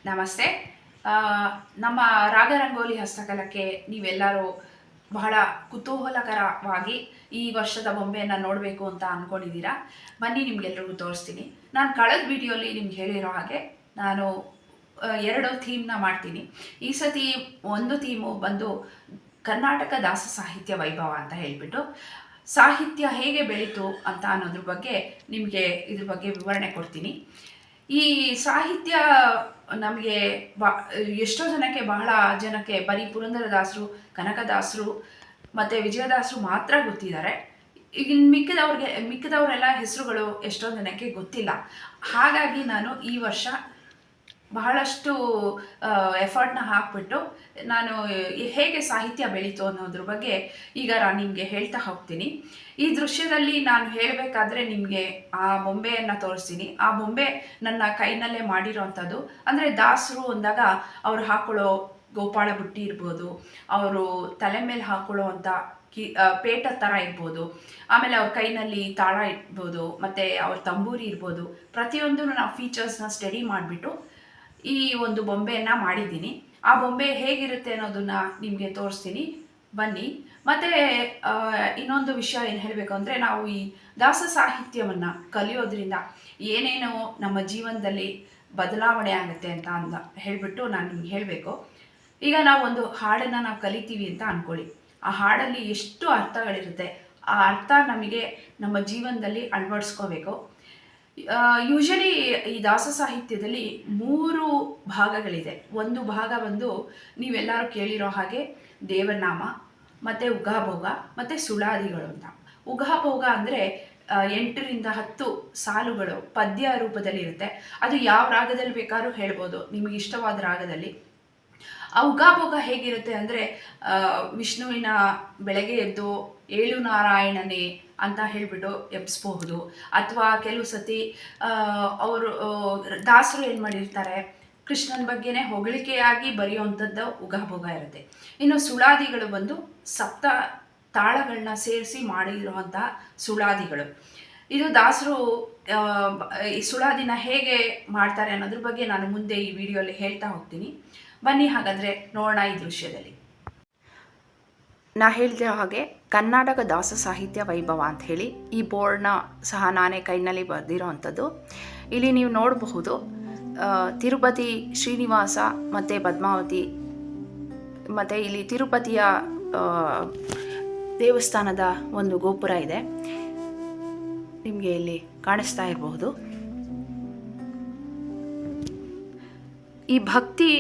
ನಮಸ್ತೆ. ಆ, ನಮ್ಮ ರಾಗರಂಗೋಲಿ ಹಸ್ತಕಲಕ್ಕೆ ನೀವೆಲ್ಲರೂ ಬಹಳ ಕುತೂಹಲಕರವಾಗಿ ಈ ವರ್ಷದ ಬೊಂಬೆಯನ್ನು ನೋಡಬೇಕು ಅಂತ ಅಂದ್ಕೊಂಡಿದ್ದೀರಾ. ಬನ್ನಿ, ನಿಮಗೆಲ್ರಿಗೂ ತೋರಿಸ್ತೀನಿ. ನಾನು ಕಳೆದ ವಿಡಿಯೋಲಿ ನಿಮ್ಗೆ ಹೇಳಿರೋ ಹಾಗೆ ನಾನು ಎರಡು ಥೀಮ್ನ ಮಾಡ್ತೀನಿ. ಈ ಸತಿ ಒಂದು ಥೀಮು ಬಂದು ಕರ್ನಾಟಕ ದಾಸ ಸಾಹಿತ್ಯ ವೈಭವ ಅಂತ ಹೇಳಿಬಿಟ್ಟು ಸಾಹಿತ್ಯ ಹೇಗೆ ಬೆಳೀತು ಅಂತ ಅನ್ನೋದ್ರ ಬಗ್ಗೆ ನಿಮಗೆ ಇದ್ರ ಬಗ್ಗೆ ವಿವರಣೆ ಕೊಡ್ತೀನಿ. ಈ ಸಾಹಿತ್ಯ ನಮಗೆ ಎಷ್ಟೋ ಜನಕ್ಕೆ, ಬಹಳ ಜನಕ್ಕೆ ಬರೀ ಪುರಂದರದಾಸರು, ಕನಕದಾಸರು ಮತ್ತು ವಿಜಯದಾಸರು ಮಾತ್ರ ಗೊತ್ತಿದ್ದಾರೆ. ಈಗ ಮಿಕ್ಕಿದವರೆಲ್ಲ ಹೆಸರುಗಳು ಎಷ್ಟೋ ಜನಕ್ಕೆ ಗೊತ್ತಿಲ್ಲ. ಹಾಗಾಗಿ ನಾನು ಈ ವರ್ಷ ಬಹಳಷ್ಟು ಎಫರ್ಟ್ನ ಹಾಕಿಬಿಟ್ಟು ನಾನು ಹೇಗೆ ಸಾಹಿತ್ಯ ಬೆಳೀತು ಅನ್ನೋದ್ರ ಬಗ್ಗೆ ಈಗ ನಾನು ನಿಮಗೆ ಹೇಳ್ತಾ ಹೋಗ್ತೀನಿ. ಈ ದೃಶ್ಯದಲ್ಲಿ ನಾನು ಹೇಳಬೇಕಾದ್ರೆ ನಿಮಗೆ ಆ ಬೊಂಬೆಯನ್ನು ತೋರಿಸ್ತೀನಿ. ಆ ಬೊಂಬೆ ನನ್ನ ಕೈನಲ್ಲೇ ಮಾಡಿರೋವಂಥದ್ದು. ಅಂದರೆ ದಾಸರು ಅಂದಾಗ ಅವ್ರು ಹಾಕೊಳ್ಳೋ ಗೋಪಾಳ ಬುಟ್ಟಿ ಇರ್ಬೋದು, ಅವರು ತಲೆ ಮೇಲೆ ಹಾಕೊಳ್ಳೋ ಅಂಥ ಪೇಟ ಥರ ಇರ್ಬೋದು, ಆಮೇಲೆ ಅವ್ರ ಕೈನಲ್ಲಿ ತಾಳ ಇರ್ಬೋದು, ಮತ್ತು ಅವ್ರ ತಂಬೂರಿ ಇರ್ಬೋದು. ಪ್ರತಿಯೊಂದು ನಾವು ಫೀಚರ್ಸ್ನ ಸ್ಟಡಿ ಮಾಡಿಬಿಟ್ಟು ಈ ಒಂದು ಬೊಂಬೆಯನ್ನು ಮಾಡಿದ್ದೀನಿ. ಆ ಬೊಂಬೆ ಹೇಗಿರುತ್ತೆ ಅನ್ನೋದನ್ನು ನಿಮಗೆ ತೋರಿಸ್ತೀನಿ, ಬನ್ನಿ. ಮತ್ತು ಇನ್ನೊಂದು ವಿಷಯ ಏನು ಹೇಳಬೇಕು ಅಂದರೆ, ನಾವು ಈ ದಾಸ ಸಾಹಿತ್ಯವನ್ನು ಕಲಿಯೋದ್ರಿಂದ ಏನೇನೋ ನಮ್ಮ ಜೀವನದಲ್ಲಿ ಬದಲಾವಣೆ ಆಗುತ್ತೆ ಅಂತ ಹೇಳಿಬಿಟ್ಟು ನಾನು ನಿಮ್ಗೆ ಹೇಳಬೇಕು. ಈಗ ನಾವು ಒಂದು ಹಾಡನ್ನು ನಾವು ಕಲಿತೀವಿ ಅಂತ ಅಂದ್ಕೊಳ್ಳಿ. ಆ ಹಾಡಲ್ಲಿ ಎಷ್ಟು ಅರ್ಥಗಳಿರುತ್ತೆ, ಆ ಅರ್ಥ ನಮಗೆ ನಮ್ಮ ಜೀವನದಲ್ಲಿ ಅಳವಡಿಸ್ಕೋಬೇಕು. ಯೂಶಲಿ ಈ ದಾಸ ಸಾಹಿತ್ಯದಲ್ಲಿ 3 ಭಾಗಗಳಿದೆ. ಒಂದು ಭಾಗ ಬಂದು ನೀವೆಲ್ಲರೂ ಕೇಳಿರೋ ಹಾಗೆ ದೇವನಾಮ, ಮತ್ತು ಉಗಾಭೋಗ, ಮತ್ತು ಸುಳಾದಿಗಳು ಅಂತ. ಉಗಾಭೋಗ ಅಂದರೆ 8ರಿಂದ 10 ಸಾಲುಗಳು ಪದ್ಯ ರೂಪದಲ್ಲಿರುತ್ತೆ. ಅದು ಯಾವ ರಾಗದಲ್ಲಿ ಬೇಕಾದ್ರೂ ಹೇಳ್ಬೋದು, ನಿಮಗೆ ಇಷ್ಟವಾದ ರಾಗದಲ್ಲಿ. ಆ ಉಗಾಭೋಗ ಹೇಗಿರುತ್ತೆ ಅಂದರೆ, ವಿಷ್ಣುವಿನ ಬೆಳಗ್ಗೆ ಎದ್ದು ಏಳು ನಾರಾಯಣನೇ ಅಂತ ಹೇಳಿಬಿಟ್ಟು ಎಬ್ಸ್ಬಹುದು. ಅಥವಾ ಕೆಲವು ಸತಿ ಅವರು ದಾಸರು ಏನು ಮಾಡಿರ್ತಾರೆ, ಕೃಷ್ಣನ ಬಗ್ಗೆನೇ ಹೊಗಳಿಕೆಯಾಗಿ ಬರೆಯುವಂಥದ್ದು ಉಗಾಭೋಗ ಇರುತ್ತೆ. ಇನ್ನು ಸುಳಾದಿಗಳು ಬಂದು ಸಪ್ತ ತಾಳಗಳನ್ನ ಸೇರಿಸಿ ಮಾಡಿರುವಂತಹ ಸುಳಾದಿಗಳು. ಇದು ದಾಸರು ಈ ಸುಳಾದಿನ ಹೇಗೆ ಮಾಡ್ತಾರೆ ಅನ್ನೋದ್ರ ಬಗ್ಗೆ ನಾನು ಮುಂದೆ ಈ ವಿಡಿಯೋಲಿ ಹೇಳ್ತಾ ಹೋಗ್ತೀನಿ. ಬನ್ನಿ, ಹಾಗಾದರೆ ನೋಡೋಣ ಈ ದೃಶ್ಯದಲ್ಲಿ. ನಾ ಹೇಳ್ತಿರೋ ಹಾಗೆ ಕರ್ನಾಟಕ ದಾಸ ಸಾಹಿತ್ಯ ವೈಭವ ಅಂತ ಹೇಳಿ ಈ ಬೋರ್ಡ್ನ ಸಹ ನಾನೇ ಕೈನಲ್ಲಿ ಬರೆದಿರೋ ಅಂಥದ್ದು. ಇಲ್ಲಿ ನೀವು ನೋಡಬಹುದು ತಿರುಪತಿ ಶ್ರೀನಿವಾಸ ಮತ್ತು ಪದ್ಮಾವತಿ, ಮತ್ತು ಇಲ್ಲಿ ತಿರುಪತಿಯ ದೇವಸ್ಥಾನದ ಒಂದು ಗೋಪುರ ಇದೆ, ನಿಮಗೆ ಇಲ್ಲಿ ಕಾಣಿಸ್ತಾ ಇರಬಹುದು. ಈ ಭಕ್ತಿ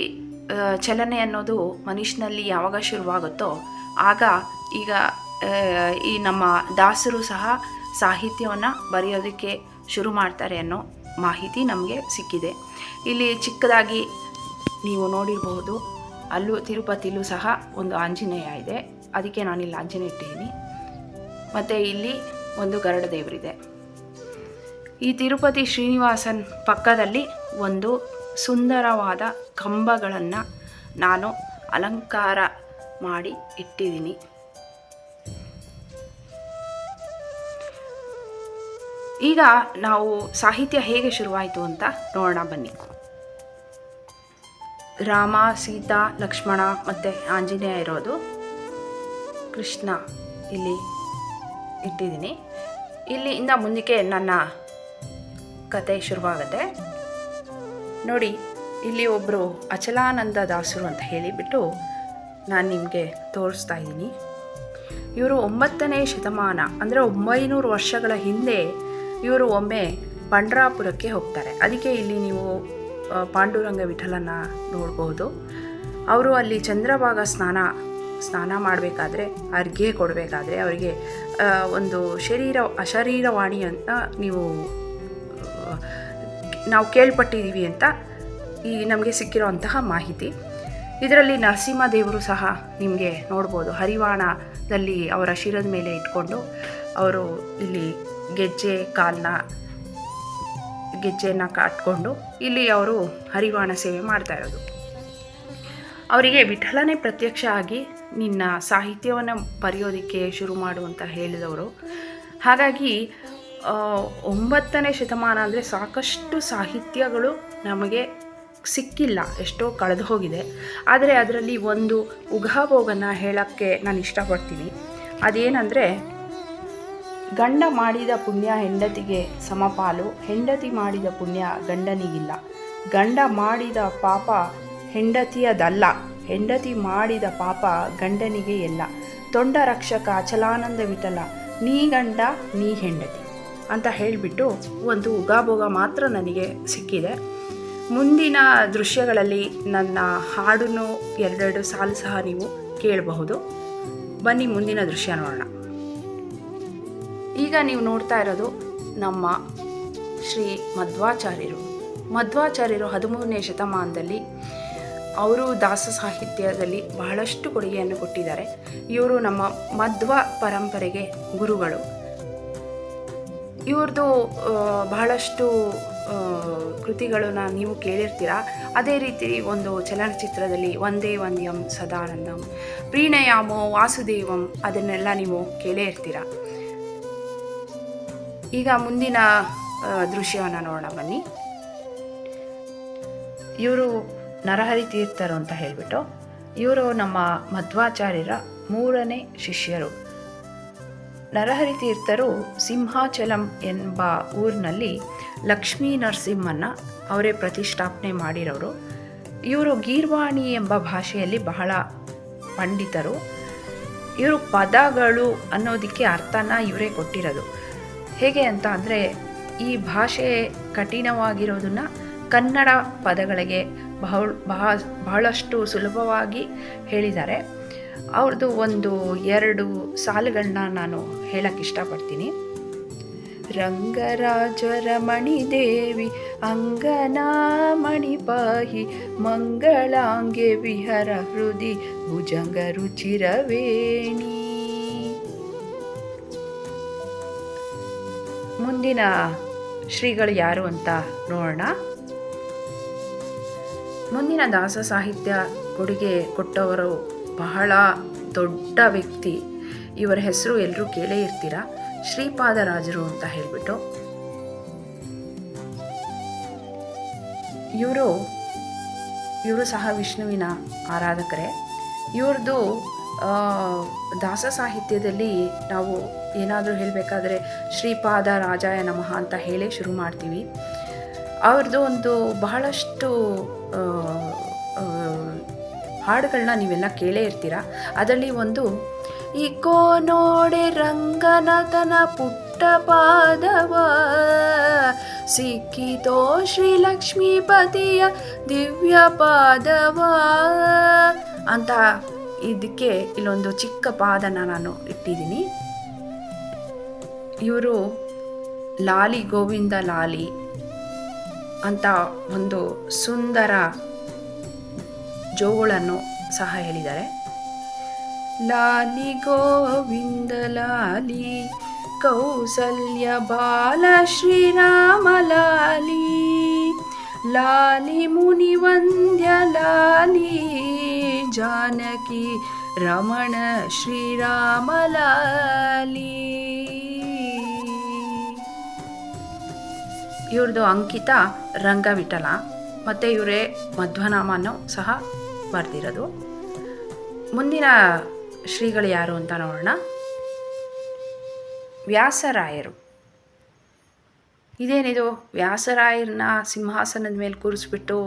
ಚಲನೆ ಅನ್ನೋದು ಮನುಷ್ಯನಲ್ಲಿ ಯಾವಾಗ ಶುರುವಾಗುತ್ತೋ ಆಗ ಈಗ ಈ ನಮ್ಮ ದಾಸರು ಸಹ ಸಾಹಿತ್ಯವನ್ನು ಬರೆಯೋದಕ್ಕೆ ಶುರು ಮಾಡ್ತಾರೆ ಅನ್ನೋ ಮಾಹಿತಿ ನಮಗೆ ಸಿಕ್ಕಿದೆ. ಇಲ್ಲಿ ಚಿಕ್ಕದಾಗಿ ನೀವು ನೋಡಿರಬಹುದು, ಅಲ್ಲೂ ತಿರುಪತಿಲೂ ಸಹ ಒಂದು ಆಂಜನೇಯ ಇದೆ, ಅದಕ್ಕೆ ನಾನಿಲ್ಲಿ ಆಂಜನೇಯ ಇಟ್ಟಿದ್ದೀನಿ. ಮತ್ತು ಇಲ್ಲಿ ಒಂದು ಗರುಡ ದೇವರಿದೆ. ಈ ತಿರುಪತಿ ಶ್ರೀನಿವಾಸನ್ ಪಕ್ಕದಲ್ಲಿ ಒಂದು ಸುಂದರವಾದ ಕಂಬಗಳನ್ನು ನಾನು ಅಲಂಕಾರ ಮಾಡಿ ಇಟ್ಟಿದ್ದೀನಿ. ಈಗ ನಾವು ಸಾಹಿತ್ಯ ಹೇಗೆ ಶುರುವಾಯಿತು ಅಂತ ನೋಡೋಣ ಬನ್ನಿ. ರಾಮ, ಸೀತಾ, ಲಕ್ಷ್ಮಣ ಮತ್ತು ಆಂಜನೇಯ ಇರೋದು, ಕೃಷ್ಣ ಇಲ್ಲಿ ಇಟ್ಟಿದ್ದೀನಿ. ಇಲ್ಲಿಂದ ಮುಂದಕ್ಕೆ ನನ್ನ ಕತೆ ಶುರುವಾಗುತ್ತೆ. ನೋಡಿ, ಇಲ್ಲಿ ಒಬ್ಬರು ಅಚಲಾನಂದ ದಾಸರು ಅಂತ ಹೇಳಿಬಿಟ್ಟು ನಾನು ನಿಮಗೆ ತೋರಿಸ್ತಾ ಇದ್ದೀನಿ. ಇವರು 9ನೇ ಶತಮಾನ ಅಂದರೆ 900 ವರ್ಷಗಳ ಹಿಂದೆ ಇವರು ಒಮ್ಮೆ ಪಂಡ್ರಾಪುರಕ್ಕೆ ಹೋಗ್ತಾರೆ. ಅದಕ್ಕೆ ಇಲ್ಲಿ ನೀವು ಪಾಂಡುರಂಗ ವಿಠಲನ ನೋಡ್ಬೋದು. ಅವರು ಅಲ್ಲಿ ಚಂದ್ರಭಾಗ ಸ್ನಾನ ಮಾಡಬೇಕಾದ್ರೆ, ಅರ್ಘ್ಯ ಕೊಡಬೇಕಾದ್ರೆ ಅವರಿಗೆ ಒಂದು ಅಶರೀರವಾಣಿ ಅಂತ ನಾವು ಕೇಳ್ಪಟ್ಟಿದ್ದೀವಿ ಅಂತ ಈ ನಮಗೆ ಸಿಕ್ಕಿರೋಂತಹ ಮಾಹಿತಿ. ಇದರಲ್ಲಿ ನರಸಿಂಹದೇವರು ಸಹ ನಿಮಗೆ ನೋಡ್ಬೋದು. ಹರಿವಾಣದಲ್ಲಿ ಅವರ ಶಿರದ ಮೇಲೆ ಇಟ್ಕೊಂಡು ಅವರು ಇಲ್ಲಿ ಗೆಜ್ಜೆಯನ್ನು ಕಾಟ್ಕೊಂಡು ಇಲ್ಲಿ ಅವರು ಹರಿವಾಣ ಸೇವೆ ಮಾಡ್ತಾ ಇರೋದು. ಅವರಿಗೆ ವಿಠಲನೇ ಪ್ರತ್ಯಕ್ಷ ಆಗಿ ನಿನ್ನ ಸಾಹಿತ್ಯವನ್ನು ಬರೆಯೋದಕ್ಕೆ ಶುರು ಮಾಡು ಅಂತ ಹೇಳಿದವರು. ಹಾಗಾಗಿ 9ನೇ ಶತಮಾನ ಅಂದರೆ ಸಾಕಷ್ಟು ಸಾಹಿತ್ಯಗಳು ನಮಗೆ ಸಿಕ್ಕಿಲ್ಲ, ಎಷ್ಟೋ ಕಳೆದು ಹೋಗಿದೆ. ಆದರೆ ಅದರಲ್ಲಿ ಒಂದು ಉಗಾಭೋಗನ ಹೇಳೋಕ್ಕೆ ನಾನು ಇಷ್ಟಪಡ್ತೀನಿ. ಅದೇನೆಂದರೆ, ಗಂಡ ಮಾಡಿದ ಪುಣ್ಯ ಹೆಂಡತಿಗೆ ಸಮಪಾಲು, ಹೆಂಡತಿ ಮಾಡಿದ ಪುಣ್ಯ ಗಂಡನಿಗಿಲ್ಲ. ಗಂಡ ಮಾಡಿದ ಪಾಪ ಹೆಂಡತಿಯದಲ್ಲ, ಹೆಂಡತಿ ಮಾಡಿದ ಪಾಪ ಗಂಡನಿಗೆ ಎಲ್ಲ. ತೊಂಡ ರಕ್ಷಕ ಅಚಲಾನಂದ ವಿಠಲ, ನೀ ಗಂಡ ನೀ ಹೆಂಡತಿ ಅಂತ ಹೇಳಿಬಿಟ್ಟು ಒಂದು ಉಗಾಭೋಗ ಮಾತ್ರ ನನಗೆ ಸಿಕ್ಕಿದೆ. ಮುಂದಿನ ದೃಶ್ಯಗಳಲ್ಲಿ ನನ್ನ ಹಾಡನ್ನು ಎರಡೆರಡು ಸಾಲು ಸಹ ನೀವು ಕೇಳಬಹುದು. ಬನ್ನಿ ಮುಂದಿನ ದೃಶ್ಯ ನೋಡೋಣ. ಈಗ ನೀವು ನೋಡ್ತಾ ಇರೋದು ನಮ್ಮ ಶ್ರೀ ಮಧ್ವಾಚಾರ್ಯರು. ಮಧ್ವಾಚಾರ್ಯರು 13ನೇ ಶತಮಾನದಲ್ಲಿ ಅವರು ದಾಸ ಸಾಹಿತ್ಯದಲ್ಲಿ ಬಹಳಷ್ಟು ಕೊಡುಗೆಯನ್ನು ಕೊಟ್ಟಿದ್ದಾರೆ. ಇವರು ನಮ್ಮ ಮಧ್ವ ಪರಂಪರೆಗೆ ಗುರುಗಳು. ಇವ್ರದ್ದು ಬಹಳಷ್ಟು ಕೃತಿಗಳನ್ನ ನೀವು ಕೇಳಿರ್ತೀರ. ಅದೇ ರೀತಿ ಒಂದು ಚಲನಚಿತ್ರದಲ್ಲಿ ವಂದೇ ವಂದ್ಯಂ ಸದಾನಂದಂ, ಪ್ರೀಣಯಾಮೋ ವಾಸುದೇವಂ, ಅದನ್ನೆಲ್ಲ ನೀವು ಕೇಳೇ ಇರ್ತೀರ. ಈಗ ಮುಂದಿನ ದೃಶ್ಯವನ್ನು ನೋಡೋಣ ಬನ್ನಿ. ಇವರು ನರಹರಿ ತೀರ್ಥರು ಅಂತ ಹೇಳಿಬಿಟ್ಟು, ಇವರು ನಮ್ಮ ಮಧ್ವಾಚಾರ್ಯರ 3ನೇ ಶಿಷ್ಯರು. ನರಹರಿ ತೀರ್ಥರು ಸಿಂಹಾಚಲಂ ಎಂಬ ಊರಿನಲ್ಲಿ ಲಕ್ಷ್ಮೀ ನರಸಿಂಹನ ಅವರೇ ಪ್ರತಿಷ್ಠಾಪನೆ ಮಾಡಿರೋರು. ಇವರು ಗೀರ್ವಾಣಿ ಎಂಬ ಭಾಷೆಯಲ್ಲಿ ಬಹಳ ಪಂಡಿತರು. ಇವರು ಪದಗಳು ಅನ್ನೋದಕ್ಕೆ ಅರ್ಥನ ಇವರೇ ಕೊಟ್ಟಿರೋದು. ಹೇಗೆ ಅಂತ ಅಂದರೆ, ಈ ಭಾಷೆ ಕಠಿಣವಾಗಿರೋದನ್ನು ಕನ್ನಡ ಪದಗಳಿಗೆ ಬಹಳಷ್ಟು ಸುಲಭವಾಗಿ ಹೇಳಿದ್ದಾರೆ. ಅವ್ರದ್ದು ಒಂದು 2 ಸಾಲುಗಳನ್ನ ನಾನು ಹೇಳಕ್ಕೆ ಇಷ್ಟಪಡ್ತೀನಿ. ರಂಗರಾಜರಮಣಿ ದೇವಿ ಅಂಗನಾ ಮಣಿಪಾಹಿ, ಮಂಗಳಾಂಗೆ ವಿಹರ ಹೃದಿ ಭುಜಂಗ ರುಚಿರವೇಣಿ. ಮುಂದಿನ ಶ್ರೀಗಳು ಯಾರು ಅಂತ ನೋಡೋಣ. ಮುಂದಿನ ದಾಸ ಸಾಹಿತ್ಯ ಕೊಡುಗೆ ಕೊಟ್ಟವರು ಬಹಳ ದೊಡ್ಡ ವ್ಯಕ್ತಿ. ಇವರ ಹೆಸರು ಎಲ್ಲರೂ ಕೇಳೇ ಇರ್ತೀರ, ಶ್ರೀಪಾದರಾಜರು ಅಂತ ಹೇಳಿಬಿಟ್ಟು. ಇವರು ಸಹ ವಿಷ್ಣುವಿನ ಆರಾಧಕರೇ. ಇವ್ರದ್ದು ದಾಸ ಸಾಹಿತ್ಯದಲ್ಲಿ ನಾವು ಏನಾದರೂ ಹೇಳಬೇಕಾದ್ರೆ ಶ್ರೀಪಾದ ರಾಜಾಯ ನಮಃ ಅಂತ ಹೇಳೇ ಶುರು ಮಾಡ್ತೀವಿ. ಅವ್ರದ್ದು ಒಂದು ಬಹಳಷ್ಟು ಹಾಡುಗಳನ್ನ ನೀವೆಲ್ಲ ಕೇಳೇ ಇರ್ತೀರ. ಅದರಲ್ಲಿ ಒಂದು, ಇಕೋ ನೋಡೆ ರಂಗನಾಥನ ಪುಟ್ಟ ಪಾದವ, ಸಿಕ್ಕಿತೋ ಶ್ರೀ ಲಕ್ಷ್ಮೀಪತಿಯ ದಿವ್ಯ ಪಾದವ ಅಂತ, ಇದಕ್ಕೆ ಇಲ್ಲೊಂದು ಚಿಕ್ಕ ಪಾದನ ನಾನು ಇಟ್ಟಿದ್ದೀನಿ. ಇವರು ಲಾಲಿ ಗೋವಿಂದ ಲಾಲಿ ಅಂತ ಒಂದು ಸುಂದರ ಜೋಗುಳನ್ನು ಸಹ ಹೇಳಿದ್ದಾರೆ. ಲಾಲಿ ಗೋವಿಂದ ಲಾಲಿ ಕೌಸಲ್ಯ ಬಾಲ ಶ್ರೀರಾಮ ಲಾಲಿ, ಲಾಲಿ ಮುನಿವಂದ್ಯ ಲಾಲಿ ಜಾನಕಿ ರಮಣ ಶ್ರೀರಾಮ ಲಾಲಿ. ಇವ್ರದ್ದು ಅಂಕಿತ ರಂಗವಿಠಲ, ಮತ್ತು ಇವರೇ ಮಧ್ವನಾಮನೂ ಸಹ ಬರೆದಿರೋದು. ಮುಂದಿನ ಶ್ರೀಗಳು ಯಾರು ಅಂತ ನೋಡೋಣ. ವ್ಯಾಸರಾಯರು. ಇದೇನಿದು, ವ್ಯಾಸರಾಯರನ್ನ ಸಿಂಹಾಸನದ ಮೇಲೆ ಕೂರಿಸ್ಬಿಟ್ಟು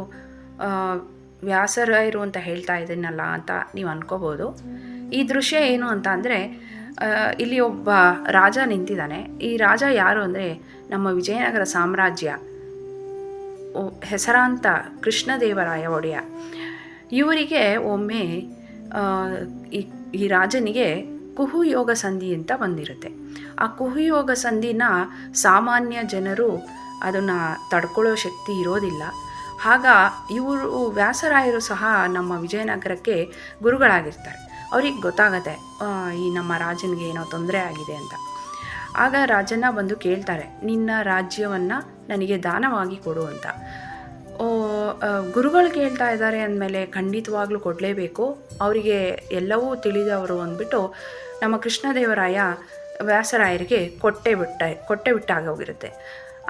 ವ್ಯಾಸರಾಯರು ಅಂತ ಹೇಳ್ತಾ ಇದ್ದೀನಲ್ಲ ಅಂತ ನೀವು ಅನ್ಕೋಬೋದು. ಈ ದೃಶ್ಯ ಏನು ಅಂತ ಅಂದರೆ, ಇಲ್ಲಿ ಒಬ್ಬ ರಾಜ ನಿಂತಿದ್ದಾನೆ. ಈ ರಾಜ ಯಾರು ಅಂದರೆ, ನಮ್ಮ ವಿಜಯನಗರ ಸಾಮ್ರಾಜ್ಯ ಹೆಸರಾಂತ ಕೃಷ್ಣದೇವರಾಯ ಒಡೆಯ. ಇವರಿಗೆ ಒಮ್ಮೆ ಈ ರಾಜನಿಗೆ ಕುಹುಯೋಗ ಸಂಧಿ ಅಂತ ಬಂದಿರುತ್ತೆ. ಆ ಕುಹುಯೋಗ ಸಂಧಿನ ಸಾಮಾನ್ಯ ಜನರು ಅದನ್ನು ತಡ್ಕೊಳ್ಳೋ ಶಕ್ತಿ ಇರೋದಿಲ್ಲ. ಆಗ ಇವರು ವ್ಯಾಸರಾಯರು ಸಹ ನಮ್ಮ ವಿಜಯನಗರಕ್ಕೆ ಗುರುಗಳಾಗಿರ್ತಾರೆ. ಅವ್ರಿಗೆ ಗೊತ್ತಾಗತ್ತೆ ಈ ನಮ್ಮ ರಾಜನಿಗೆ ಏನೋ ತೊಂದರೆ ಆಗಿದೆ ಅಂತ. ಆಗ ರಾಜನ ಬಂದು ಕೇಳ್ತಾರೆ, ನಿನ್ನ ರಾಜ್ಯವನ್ನು ನನಗೆ ದಾನವಾಗಿ ಕೊಡು ಅಂತ. ಗುರುಗಳು ಕೇಳ್ತಾ ಇದ್ದಾರೆ ಅಂದಮೇಲೆ ಖಂಡಿತವಾಗ್ಲೂ ಕೊಡಲೇಬೇಕು, ಅವರಿಗೆ ಎಲ್ಲವೂ ತಿಳಿದವರು ಅಂದ್ಬಿಟ್ಟು ನಮ್ಮ ಕೃಷ್ಣದೇವರಾಯ ವ್ಯಾಸರಾಯರಿಗೆ ಕೊಟ್ಟೆ ಬಿಟ್ಟಾಗ ಹೋಗಿರುತ್ತೆ.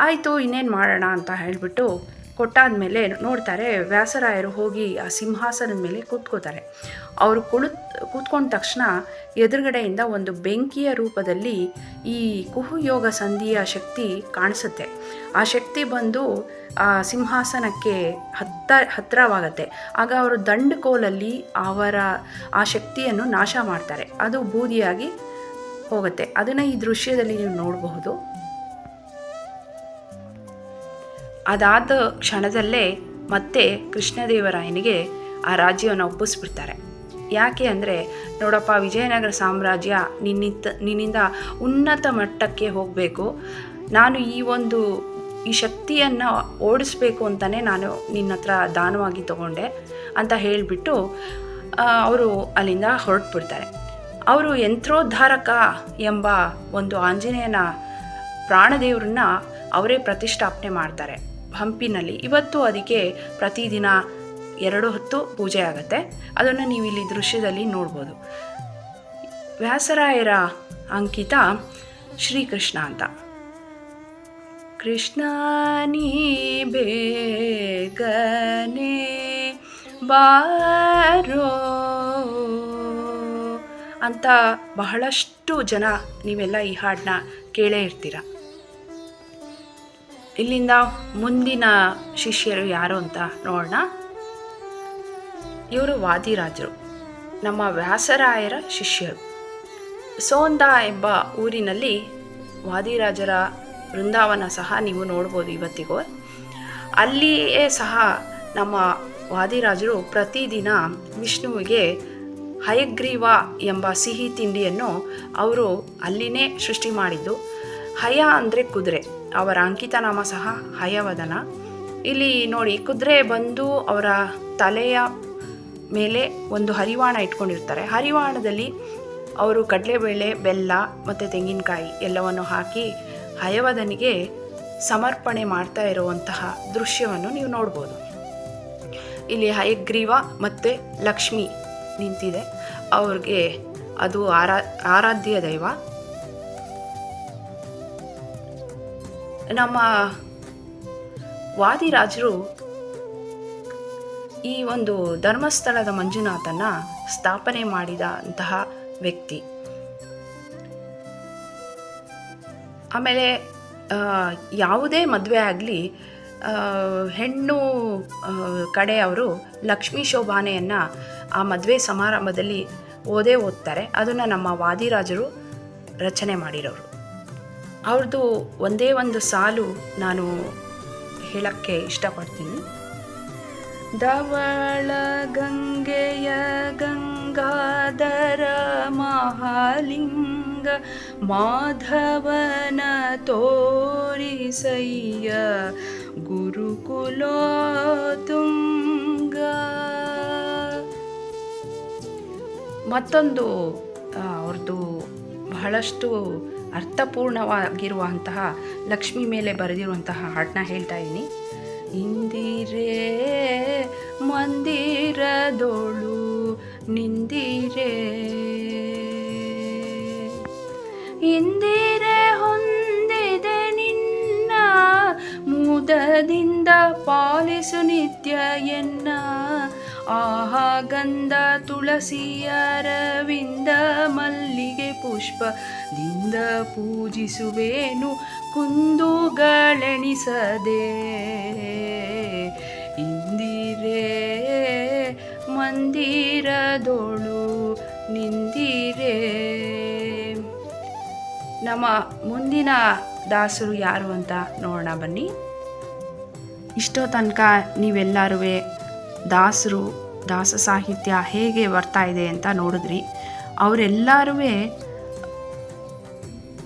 ಆಯಿತು, ಇನ್ನೇನು ಮಾಡೋಣ ಅಂತ ಹೇಳಿಬಿಟ್ಟು ಕೊಟ್ಟಾದಮೇಲೆ ನೋಡ್ತಾರೆ, ವ್ಯಾಸರಾಯರು ಹೋಗಿ ಆ ಸಿಂಹಾಸನದ ಮೇಲೆ ಕೂತ್ಕೋತಾರೆ. ಅವರು ಕೂತ್ಕೊಂಡ ತಕ್ಷಣ ಎದುರುಗಡೆಯಿಂದ ಒಂದು ಬೆಂಕಿಯ ರೂಪದಲ್ಲಿ ಈ ಕುಹುಯೋಗ ಸಂಧಿಯ ಶಕ್ತಿ ಕಾಣಿಸುತ್ತೆ. ಆ ಶಕ್ತಿ ಬಂದು ಆ ಸಿಂಹಾಸನಕ್ಕೆ ಹತ್ತಿರವಾಗತ್ತೆ. ಆಗ ಅವರು ದಂಡಕೋಲಲ್ಲಿ ಅವರ ಆ ಶಕ್ತಿಯನ್ನು ನಾಶ ಮಾಡ್ತಾರೆ. ಅದು ಬೂದಿಯಾಗಿ ಹೋಗುತ್ತೆ. ಅದನ್ನು ಈ ದೃಶ್ಯದಲ್ಲಿ ನೀವು ನೋಡಬಹುದು. ಅದಾದ ಕ್ಷಣದಲ್ಲೇ ಮತ್ತೆ ಕೃಷ್ಣದೇವರಾಯನಿಗೆ ಆ ರಾಜ್ಯವನ್ನು ಒಪ್ಪಿಸ್ಬಿಡ್ತಾರೆ. ಯಾಕೆ ಅಂದರೆ, ನೋಡಪ್ಪ, ವಿಜಯನಗರ ಸಾಮ್ರಾಜ್ಯ ನಿನ್ನಿಂದ ಉನ್ನತ ಮಟ್ಟಕ್ಕೆ ಹೋಗಬೇಕು, ನಾನು ಈ ಶಕ್ತಿಯನ್ನು ಓಡಿಸ್ಬೇಕು ಅಂತಲೇ ನಾನು ನಿನ್ನ ಹತ್ರ ದಾನವಾಗಿ ತಗೊಂಡೆ ಅಂತ ಹೇಳಿಬಿಟ್ಟು ಅವರು ಅಲ್ಲಿಂದ ಹೊರಟುಬಿಡ್ತಾರೆ. ಅವರು ಯಂತ್ರೋದ್ಧಾರಕ ಎಂಬ ಒಂದು ಆಂಜನೇಯನ ಪ್ರಾಣದೇವರನ್ನ ಅವರೇ ಪ್ರತಿಷ್ಠಾಪನೆ ಮಾಡ್ತಾರೆ ಹಂಪಿನಲ್ಲಿ. ಇವತ್ತು ಅದಕ್ಕೆ ಪ್ರತಿದಿನ 2 ಹೊತ್ತು ಪೂಜೆ ಆಗುತ್ತೆ. ಅದನ್ನು ನೀವು ಇಲ್ಲಿ ದೃಶ್ಯದಲ್ಲಿ ನೋಡ್ಬೋದು. ವ್ಯಾಸರಾಯರ ಅಂಕಿತ ಶ್ರೀಕೃಷ್ಣ ಅಂತ. ಕೃಷ್ಣ ನೀ ಬೇಗನೆ ಬಾರೋ ಅಂತ ಬಹಳಷ್ಟು ಜನ ನೀವೆಲ್ಲ ಈ ಹಾಡನ್ನ ಕೇಳೇ ಇರ್ತೀರ. ಇಲ್ಲಿಂದ ಮುಂದಿನ ಶಿಷ್ಯರು ಯಾರು ಅಂತ ನೋಡೋಣ. ಇವರು ವಾದಿರಾಜರು, ನಮ್ಮ ವ್ಯಾಸರಾಯರ ಶಿಷ್ಯರು. ಸೋಂದ ಎಂಬ ಊರಿನಲ್ಲಿ ವಾದಿರಾಜರ ಬೃಂದಾವನ ಸಹ ನೀವು ನೋಡ್ಬೋದು ಇವತ್ತಿಗೂ. ಅಲ್ಲಿಯೇ ಸಹ ನಮ್ಮ ವಾದಿರಾಜರು ಪ್ರತಿದಿನ ವಿಷ್ಣುವಿಗೆ ಹಯಗ್ರೀವ ಎಂಬ ಸಿಹಿ ತಿಂಡಿಯನ್ನು ಅವರು ಅಲ್ಲಿನೇ ಸೃಷ್ಟಿ ಮಾಡಿದ್ದು. ಹಯ ಅಂದರೆ ಕುದುರೆ, ಅವರ ಅಂಕಿತನಾಮ ಸಹ ಹಯವದನ. ಇಲ್ಲಿ ನೋಡಿ, ಕುದುರೆ ಬಂದು ಅವರ ತಲೆಯ ಮೇಲೆ ಒಂದು ಹರಿವಾಣ ಇಟ್ಕೊಂಡಿರ್ತಾರೆ. ಹರಿವಾಣದಲ್ಲಿ ಅವರು ಕಡಲೆಬೇಳೆ, ಬೆಲ್ಲ ಮತ್ತು ತೆಂಗಿನಕಾಯಿ ಎಲ್ಲವನ್ನು ಹಾಕಿ ಹಯವದನಿಗೆ ಸಮರ್ಪಣೆ ಮಾಡ್ತಾ ಇರುವಂತಹ ದೃಶ್ಯವನ್ನು ನೀವು ನೋಡ್ಬೋದು. ಇಲ್ಲಿ ಹಯಗ್ರೀವ ಮತ್ತು ಲಕ್ಷ್ಮಿ ನಿಂತಿದೆ. ಅವ್ರಿಗೆ ಅದು ಆರಾಧ್ಯ ದೈವ. ನಮ್ಮ ವಾದಿರಾಜರು ಈ ಒಂದು ಧರ್ಮಸ್ಥಳದ ಮಂಜುನಾಥನ ಸ್ಥಾಪನೆ ಮಾಡಿದಂತಹ ವ್ಯಕ್ತಿ. ಆಮೇಲೆ ಯಾವುದೇ ಮದುವೆ ಆಗಲಿ ಹೆಣ್ಣು ಕಡೆಯವರು ಲಕ್ಷ್ಮೀ ಶೋಭಾನೆಯನ್ನು ಆ ಮದುವೆ ಸಮಾರಂಭದಲ್ಲಿ ಓದ್ತಾರೆ. ಅದನ್ನು ನಮ್ಮ ವಾದಿರಾಜರು ರಚನೆ ಮಾಡಿರೋರು. ಅವ್ರದ್ದು ಒಂದೇ ಒಂದು ಸಾಲು ನಾನು ಹೇಳಕ್ಕೆ ಇಷ್ಟಪಡ್ತೀನಿ. ಧವಳ ಗಂಗೆಯ ಗಂಗಾಧರ ಮಹಾಲಿಂಗ ಮಾಧವನ ತೋರಿಸಯ್ಯ ಗುರುಕುಲೋತುಂಗ. ಮತ್ತೊಂದು ಅವ್ರದ್ದು ಬಹಳಷ್ಟು ಅರ್ಥಪೂರ್ಣವಾಗಿರುವಂತಹ ಲಕ್ಷ್ಮಿ ಮೇಲೆ ಬರೆದಿರುವಂತಹ ಹಾಡನ್ನ ಹೇಳ್ತಾ ಇದ್ದೀನಿ. ಇಂದಿರೇ ಮಂದಿರದೋಳು ನಿಂದಿರೇ, ಇಂದಿರೆ ಹೊಂದಿದೆ ನಿನ್ನ ಮುದದಿಂದ ಪಾಲಿಸು ನಿತ್ಯ ಎನ್ನ. ಆಹಾ ಗಂಧ ತುಳಸಿ ಅರವಿಂದ ಮಲ್ಲಿಗೆ ಪುಷ್ಪದಿಂದ ಪೂಜಿಸುವೇನು ಕುಂದುಗಳೆಣಿಸದೆ. ಇಂದಿರೇ ಮಂದಿರದೋಳು ನಿಂದಿರೇ. ನಮ್ಮ ಮುಂದಿನ ದಾಸರು ಯಾರು ಅಂತ ನೋಡೋಣ ಬನ್ನಿ. ಇಷ್ಟೋ ತನಕ ನೀವೆಲ್ಲರೂ ದಾಸರು, ದಾಸ ಸಾಹಿತ್ಯ ಹೇಗೆ ಬರ್ತಾ ಇದೆ ಅಂತ ನೋಡಿದ್ರಿ. ಅವರೆಲ್ಲರೂ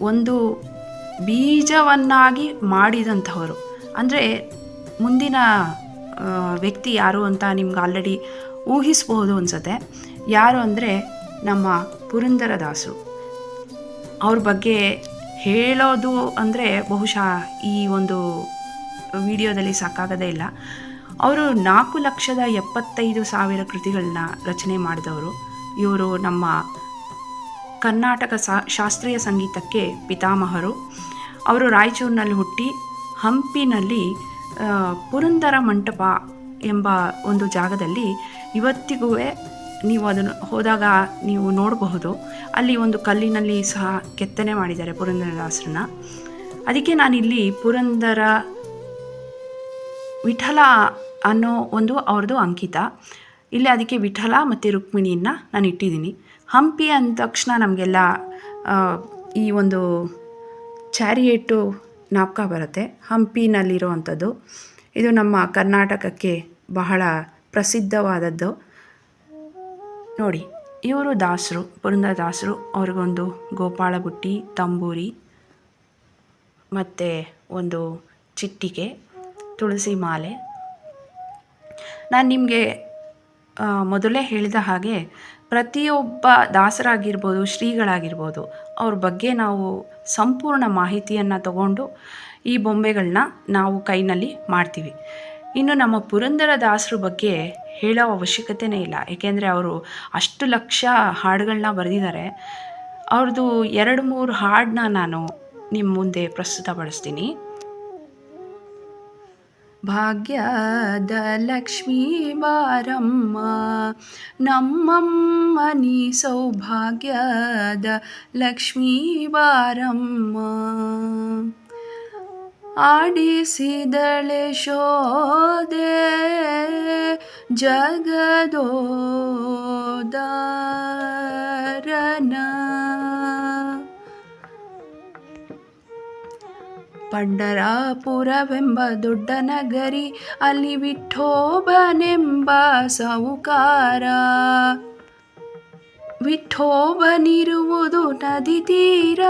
ಒಂದು ಬೀಜವನ್ನಾಗಿ ಮಾಡಿದಂಥವರು. ಅಂದರೆ ಮುಂದಿನ ವ್ಯಕ್ತಿ ಯಾರು ಅಂತ ನಿಮ್ಗೆ ಆಲ್ರೆಡಿ ಊಹಿಸ್ಬೋದು ಅನಿಸುತ್ತೆ. ಯಾರು ಅಂದರೆ ನಮ್ಮ ಪುರಂದರದಾಸರು. ಅವ್ರ ಬಗ್ಗೆ ಹೇಳೋದು ಅಂದರೆ ಬಹುಶಃ ಈ ಒಂದು ವಿಡಿಯೋದಲ್ಲಿ ಸಾಕಾಗೋದೇ ಇಲ್ಲ. ಅವರು 4,75,000 ಕೃತಿಗಳನ್ನ ರಚನೆ ಮಾಡಿದವರು. ಇವರು ನಮ್ಮ ಕರ್ನಾಟಕ ಶಾಸ್ತ್ರೀಯ ಸಂಗೀತಕ್ಕೆ ಪಿತಾಮಹರು. ಅವರು ರಾಯಚೂರಿನಲ್ಲಿ ಹುಟ್ಟಿ ಹಂಪಿನಲ್ಲಿ ಪುರಂದರ ಮಂಟಪ ಎಂಬ ಒಂದು ಜಾಗದಲ್ಲಿ ಇವತ್ತಿಗೂ ನೀವು ಅದನ್ನು ಹೋದಾಗ ನೀವು ನೋಡಬಹುದು. ಅಲ್ಲಿ ಒಂದು ಕಲ್ಲಿನಲ್ಲಿ ಸಹ ಕೆತ್ತನೆ ಮಾಡಿದ್ದಾರೆ ಪುರಂದರದಾಸರನ್ನ. ಅದಕ್ಕೆ ನಾನಿಲ್ಲಿ ಪುರಂದರ ವಿಠಲ ಅನ್ನೋ ಒಂದು ಅವ್ರದ್ದು ಅಂಕಿತ ಇಲ್ಲಿ, ಅದಕ್ಕೆ ವಿಠಲ ಮತ್ತು ರುಕ್ಮಿಣಿಯನ್ನು ನಾನು ಇಟ್ಟಿದ್ದೀನಿ. ಹಂಪಿ ಅಂದ ತಕ್ಷಣ ನಮಗೆಲ್ಲ ಈ ಒಂದು ಚಾರಿಯೇಟು ಜ್ಞಾಪಕ ಬರುತ್ತೆ. ಹಂಪಿನಲ್ಲಿರೋ ಅಂಥದ್ದು ಇದು ನಮ್ಮ ಕರ್ನಾಟಕಕ್ಕೆ ಬಹಳ ಪ್ರಸಿದ್ಧವಾದದ್ದು. ನೋಡಿ, ಇವರು ದಾಸರು, ಪುರಂದರದಾಸರು. ಅವ್ರಿಗೊಂದು ಗೋಪಾಳ ಬುಟ್ಟಿ, ತಂಬೂರಿ ಮತ್ತು ಒಂದು ಚಿಟ್ಟಿಗೆ, ತುಳಸಿ ಮಾಲೆ. ನಾನು ನಿಮಗೆ ಮೊದಲೇ ಹೇಳಿದ ಹಾಗೆ ಪ್ರತಿಯೊಬ್ಬ ದಾಸರಾಗಿರ್ಬೋದು, ಶ್ರೀಗಳಾಗಿರ್ಬೋದು, ಅವ್ರ ಬಗ್ಗೆ ನಾವು ಸಂಪೂರ್ಣ ಮಾಹಿತಿಯನ್ನು ತಗೊಂಡು ಈ ಬೊಂಬೆಗಳನ್ನ ನಾವು ಕೈನಲ್ಲಿ ಮಾಡ್ತೀವಿ. ಇನ್ನು ನಮ್ಮ ಪುರಂದರದಾಸರ ಬಗ್ಗೆ ಹೇಳೋ ಅವಶ್ಯಕತೆಯೇ ಇಲ್ಲ, ಏಕೆಂದರೆ ಅವರು ಅಷ್ಟು ಲಕ್ಷ ಹಾಡುಗಳನ್ನ ಬರೆದಿದ್ದಾರೆ. ಅವ್ರದ್ದು 2-3 ಹಾಡನ್ನ ನಾನು ನಿಮ್ಮ ಮುಂದೆ ಪ್ರಸ್ತುತಪಡಿಸ್ತೀನಿ. ಭಾಗ್ಯದ ಲಕ್ಷ್ಮೀ ಬಾರಮ್ಮ ನಮ್ಮಮ್ಮ ನೀ ಸೌಭಾಗ್ಯದ ಲಕ್ಷ್ಮೀ ಬಾರಮ್ಮ, ಆಡಿಸಿದಳೆ ಶೋದೆ ಜಗದೋದಾರನ, ಪಂಡರಾಪುರವೆಂಬ ದೊಡ್ಡ ನಗರಿ ಅಲ್ಲಿ ವಿಠೋಬನೆಂಬ ಸಾಹುಕಾರ, ವಿಠೋಬನಿರುವುದು ನದಿ ತೀರ,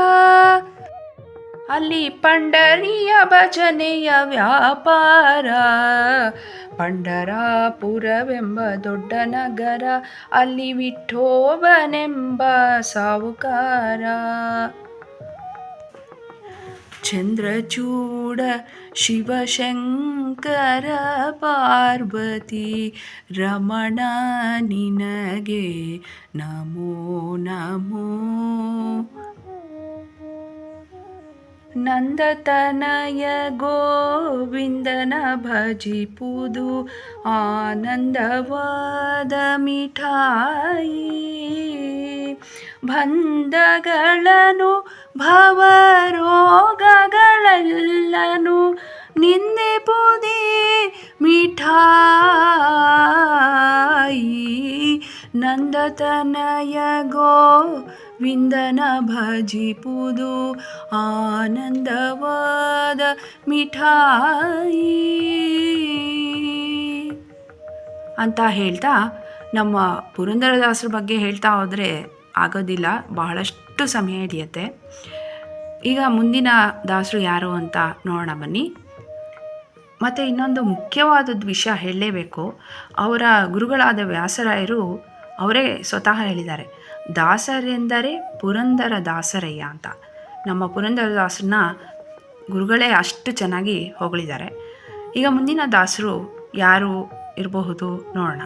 ಅಲ್ಲಿ ಪಂಡರಿಯ ಭಜನೆಯ ವ್ಯಾಪಾರ. ಪಂಡರಾಪುರವೆಂಬ ದೊಡ್ಡ ನಗರ ಅಲ್ಲಿ ವಿಠೋಬನೆಂಬ ಸಾಹುಕಾರ, ಚಂದ್ರಚೂಡ ಶಿವಶಂಕರ ಪಾರ್ವತಿ ರಮಣ ನಿನಗೆ ನಮೋ ನಮೋ, ನಂದತನಯ ಗೋವಿಂದನ ಭಜಿಪುದು ಆನಂದವಾದ ಮಿಠಾಯಿ, ಬಂಧಗಳನ್ನು ಭವರೋಗಗಳೆಲ್ಲನು ನಿಂದೆಪುದೇ ಮಿಠಾಯಿ, ನಂದತನಯ ಗೋವಿಂದನ ಭಜಿಪುದು ಆನಂದವಾದ ಮಿಠಾಯಿ ಅಂತ ಹೇಳ್ತಾ ನಮ್ಮ ಪುರಂದರದಾಸರ ಬಗ್ಗೆ ಹೇಳ್ತಾ ಹೋದರೆ ಆಗೋದಿಲ್ಲ, ಬಹಳಷ್ಟು ಸಮಯ ಹಿಡಿಯುತ್ತೆ. ಈಗ ಮುಂದಿನ ದಾಸರು ಯಾರು ಅಂತ ನೋಡೋಣ ಬನ್ನಿ. ಮತ್ತು ಇನ್ನೊಂದು ಮುಖ್ಯವಾದದ್ದು ವಿಷಯ ಹೇಳಲೇಬೇಕು. ಅವರ ಗುರುಗಳಾದ ವ್ಯಾಸರಾಯರು ಅವರೇ ಸ್ವತಃ ಹೇಳಿದ್ದಾರೆ, ದಾಸರೆಂದರೆ ಪುರಂದರ ದಾಸರಯ್ಯ ಅಂತ. ನಮ್ಮ ಪುರಂದರದಾಸರನ್ನ ಗುರುಗಳೇ ಅಷ್ಟು ಚೆನ್ನಾಗಿ ಹೊಗಳಿದ್ದಾರೆ. ಈಗ ಮುಂದಿನ ದಾಸರು ಯಾರು ಇರಬಹುದು ನೋಡೋಣ.